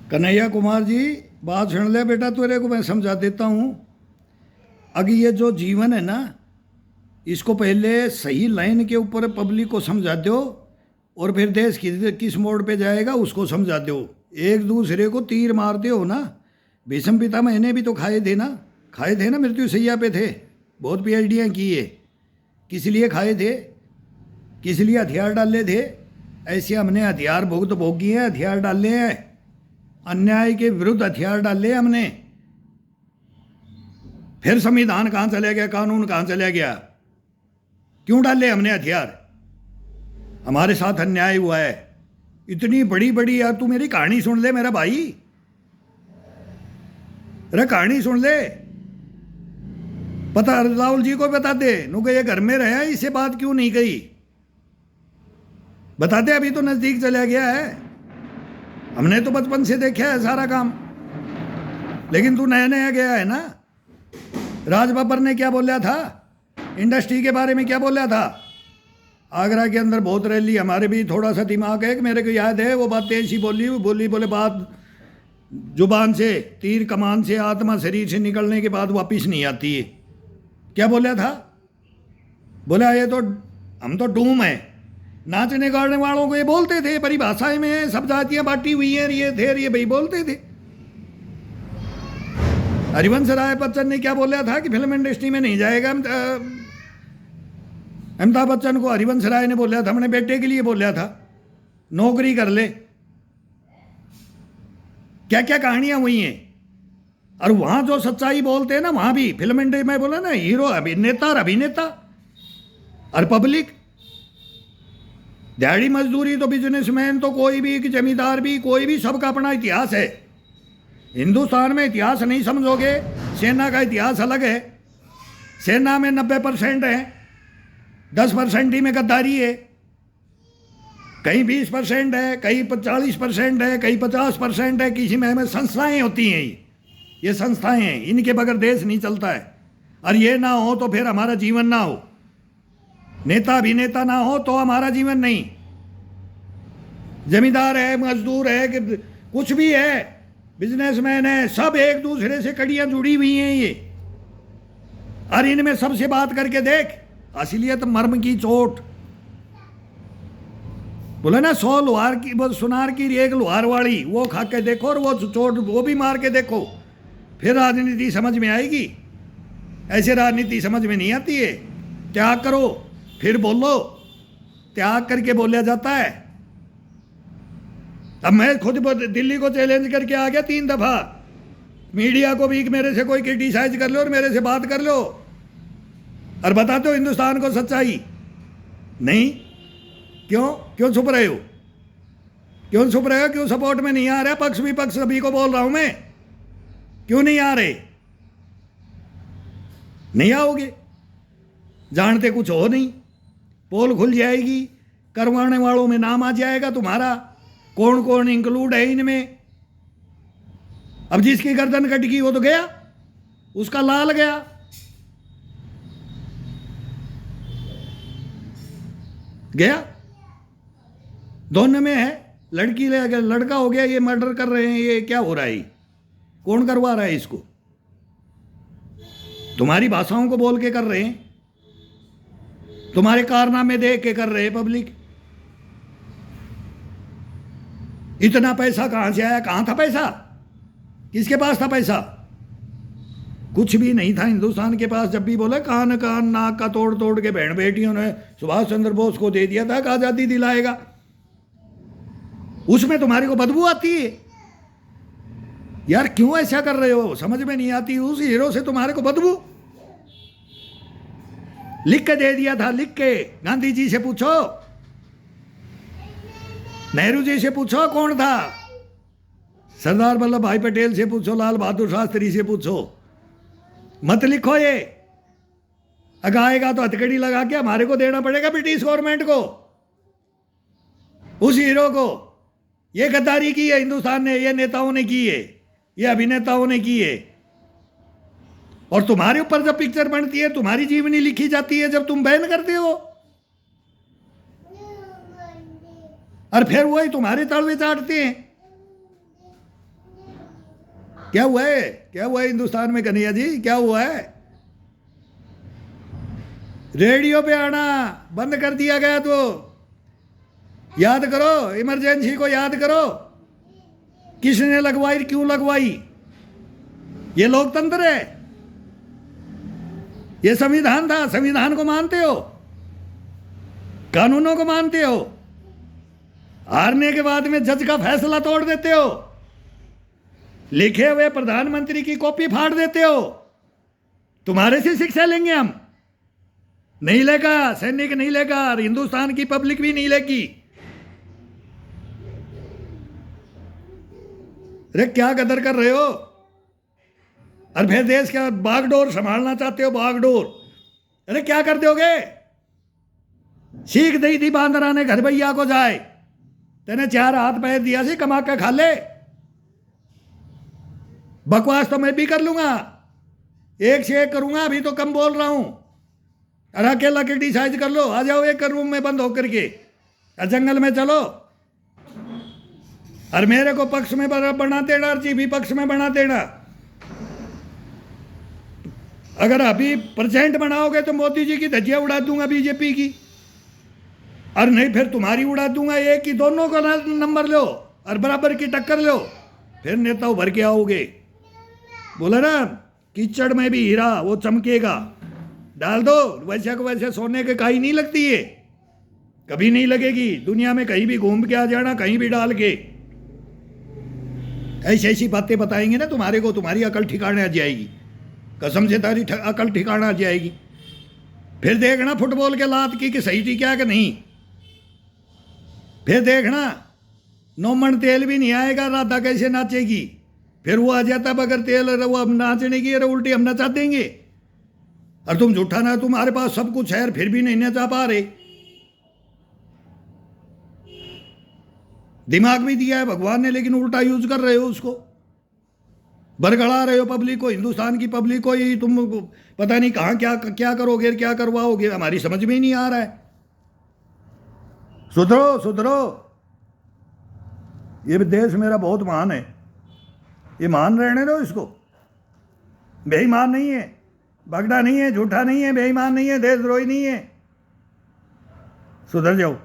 कन्हैया कुमार जी, बात सुन ले बेटा, तेरे को मैं समझा देता हूँ। अगर ये जो जीवन है ना, इसको पहले सही लाइन के ऊपर पब्लिक को समझा दो, और फिर देश किस मोड़ पे जाएगा उसको समझा दो। एक दूसरे को तीर मारते हो ना। भीष्म पितामह ने भी तो खाए थे ना, मृत्यु सैया पे थे, बहुत पीएचडियाँ की है। किस लिए खाए थे, किस लिए हथियार डाले थे? ऐसे हमने हथियार भोगी हैं, हथियार डाले हैं, अन्याय के विरुद्ध हथियार डाले हमने। फिर संविधान कहाँ चला गया, कानून कहाँ चला गया? क्यों डाले हमने हथियार? हमारे साथ अन्याय हुआ है। इतनी बड़ी बड़ी, यार तू मेरी कहानी सुन ले मेरा भाई, अरे कहानी सुन ले। पता राहुल जी को बता दे, नुके ये घर में रहा, इसे बात क्यों नहीं कही? बता दे, अभी तो नजदीक चला गया है। हमने तो बचपन से देखा है सारा काम, लेकिन तू नया नया गया है ना। राज बब्बर ने क्या बोला था, इंडस्ट्री के बारे में क्या बोला था? आगरा के अंदर बहुत रैली, हमारे भी थोड़ा सा दिमाग है, मेरे को याद है वो बात तेज ही बोले बात जुबान से, तीर कमान से, आत्मा शरीर से निकलने के बाद वापिस नहीं आती है। क्या बोला था? बोला ये तो हम तो डूम है। नाचने गाने वालों को ये बोलते थे, परिभाषाएं में सब जातियां बांटी हुई हैं, ये भाई बोलते थे। हरिवंश राय बच्चन ने क्या बोला था कि फिल्म इंडस्ट्री में नहीं जाएगा। अमिताभ बच्चन को हरिवंश राय ने बोला था, अपने बेटे के लिए बोला था, नौकरी कर ले। क्या क्या कहानियां हुई हैं। और वहां जो सच्चाई बोलते हैं ना, वहां भी फिल्म इंडस्ट्री में बोला ना, हीरो अभिनेता और अभिनेता और पब्लिक। दिहाड़ी मजदूरी तो, बिजनेसमैन तो, कोई भी, जमींदार भी, कोई भी, सबका अपना इतिहास है। हिंदुस्तान में इतिहास नहीं समझोगे, सेना का इतिहास अलग है। सेना में 90% है, 10% ही में गद्दारी है, कहीं 20% है, कहीं 40% है, कहीं 50% है, किसी में संस्थाएं होती हैं। ये संस्थाएं हैं, इनके बगैर देश नहीं चलता है। और ये ना हो तो फिर हमारा जीवन ना हो, नेता अभिनेता ना हो तो हमारा जीवन नहीं। जमींदार है, मजदूर है, कुछ भी है, बिजनेसमैन है, सब एक दूसरे से कड़ियां जुड़ी हुई हैं ये। और इनमें सबसे बात करके देख, असलियत मर्म की चोट। बोले ना 100 लोहार की, वो सुनार की एक लोहार वाली, वो खा के देखो, और वो चोट वो भी मार के देखो, फिर राजनीति समझ में आएगी। ऐसे राजनीति समझ में नहीं आती है। त्याग करो फिर बोलो, त्याग करके बोला जाता है। अब मैं खुद दिल्ली को चैलेंज करके आ गया 3 दफा। मीडिया को भी मेरे से कोई क्रिटिसाइज कर लो और मेरे से बात कर लो और बताते हो हिंदुस्तान को सच्चाई। नहीं, क्यों छुप रहे हो? क्यों छुप रहे हो? क्यों सपोर्ट में नहीं आ रहा? पक्ष विपक्ष सभी को बोल रहा हूं मैं, क्यों नहीं आ रहे? नहीं आओगे, जानते कुछ हो नहीं। पोल खुल जाएगी, करवाने वालों में नाम आ जाएगा तुम्हारा, कौन कौन इंक्लूड है इनमें। अब जिसकी गर्दन कट गई वो तो गया, उसका लाल गया। दोनों में है, लड़की ले गया, लड़का हो गया, ये मर्डर कर रहे हैं, ये क्या हो रहा है? कौन करवा रहा है इसको? तुम्हारी भाषाओं को बोल के कर रहे हैं, तुम्हारे कारनामे देख के कर रहे हैं पब्लिक। इतना पैसा कहां से आया? कहां था पैसा? किसके पास था पैसा? कुछ भी नहीं था हिंदुस्तान के पास। जब भी बोले कान नाक का तोड़ के बहन बेटियों ने सुभाष चंद्र बोस को दे दिया था कि आजादी दिलाएगा, उसमें तुम्हारे को बदबू आती है। यार क्यों ऐसा कर रहे हो, समझ में नहीं आती। उस हीरो से तुम्हारे को बदबू। लिख के दे दिया था, लिख के। गांधी जी से पूछो, नेहरू जी से पूछो कौन था, सरदार वल्लभ भाई पटेल से पूछो, लाल बहादुर शास्त्री से पूछो। मत लिखो ये। अगर आएगा तो हथकड़ी लगा के हमारे को देना पड़ेगा, ब्रिटिश गवर्नमेंट को, उस हीरो को। ये गद्दारी की है हिंदुस्तान ने, ये नेताओं ने की है, ये अभिनेताओं ने की है। और तुम्हारे ऊपर जब पिक्चर बनती है, तुम्हारी जीवनी लिखी जाती है, जब तुम बैन करते हो, और फिर वही तुम्हारे तलवे चाटते हैं। क्या हुआ है, क्या हुआ है हिंदुस्तान में कन्हैया जी, क्या हुआ है? रेडियो पे आना बंद कर दिया गया। तो याद करो, इमरजेंसी को याद करो, किसने लगवाई, क्यों लगवाई? ये लोकतंत्र है, ये संविधान था। संविधान को मानते हो, कानूनों को मानते हो, हारने के बाद में जज का फैसला तोड़ देते हो, लिखे हुए प्रधानमंत्री की कॉपी फाड़ देते हो। तुम्हारे से शिक्षा लेंगे हम? नहीं लेगा, सैनिक नहीं लेगा, और हिंदुस्तान की पब्लिक भी नहीं लेगी। अरे क्या कदर कर रहे हो? और फिर देश का बागडोर संभालना चाहते हो, बागडोर। अरे क्या कर दोगे? सीख दी थी बांदरा ने घर भैया को जाए, तेने 4 हाथ पैर दिया सी, कमा के खा ले। बकवास तो मैं भी कर लूंगा, एक से एक करूंगा, अभी तो कम बोल रहा हूं। और अकेला क्रिटिसाइज कर लो, आ जाओ एक रूम में बंद होकर के, जंगल में चलो, और मेरे को पक्ष में बना देना, और भी पक्ष में बना देना। अगर अभी परसेंट बनाओगे तो मोदी जी की धज्जियां उड़ा दूंगा बीजेपी की, और नहीं फिर तुम्हारी उड़ा दूंगा। एक ही, दोनों का नंबर लो और बराबर की टक्कर लो, फिर नेता उभर के आओगे। बोला ना, कीचड़ में भी हीरा वो चमकेगा। डाल दो, वैसे को वैसे सोने के काई नहीं लगती है, कभी नहीं लगेगी। दुनिया में कहीं भी घूम के आ जाना, कहीं भी डाल के ऐसी ऐसी बातें बताएंगे ना तुम्हारे को, तुम्हारी अकल ठिकाने आ जाएगी, कसम से तारी अकल ठिकाना आ जाएगी। फिर देखना फुटबॉल के लात की सही थी क्या कि नहीं। फिर देखना, नौमन तेल भी नहीं आएगा, राधा कैसे नाचेगी। फिर वो आ जाता बगैर तेल, वो अब नाचने की, अरे उल्टी हम नचा देंगे। और तुम झूठा ना, तुम्हारे पास सब कुछ है फिर भी नहीं नचा पा रहे। दिमाग भी दिया है भगवान ने, लेकिन उल्टा यूज कर रहे हो उसको, बरगड़ा रहे हो पब्लिक को, हिंदुस्तान की पब्लिक को। ही तुम पता नहीं कहाँ क्या क्या करोगे, क्या करवाओगे, हमारी समझ में ही नहीं आ रहा है। सुधरो सुधरो, ये देश मेरा बहुत महान है, ये महान रहने दो इसको। बेईमान नहीं है, बगड़ा नहीं है, झूठा नहीं है, बेईमान नहीं है, देशद्रोही नहीं है। सुधर जाओ।